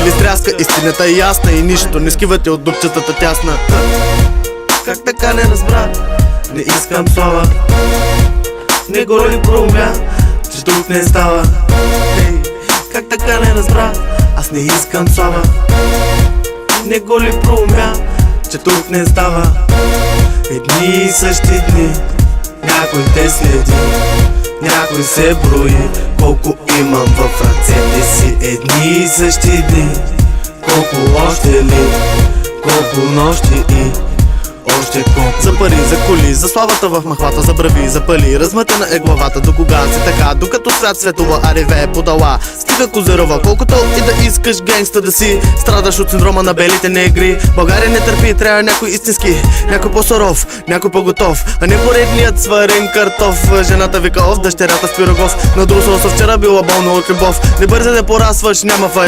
ли стряска, истината е ясна и нищо не скивате от дупчетата тясна. Как така не разбра? Не искам слава. Не го ли проумя, че тук не става? Как така не разбра? Аз не искам слава. Не го ли проумя, че тук не става? Едни и същи дни, някой те следи, някой се брои колко имам в ръцете си. Едни и същи дни, колко още ли, колко нощи и още колко. За пари, за коли, за славата в махвата, за брави, за пали, размътена е главата. До кога си така, докато свят светова, а ревее подала. Стига козирова, колкото и да искаш генгста да си, страдаш от синдрома на белите негри. България не търпи, трябва някой истински, някой по-суров, някой по-готов, а не поредният сварен картоф. Жената вика ов, дъщерята с пирогов. На друсо вчера била болна от любов. Не бързай да порасваш, няма фай.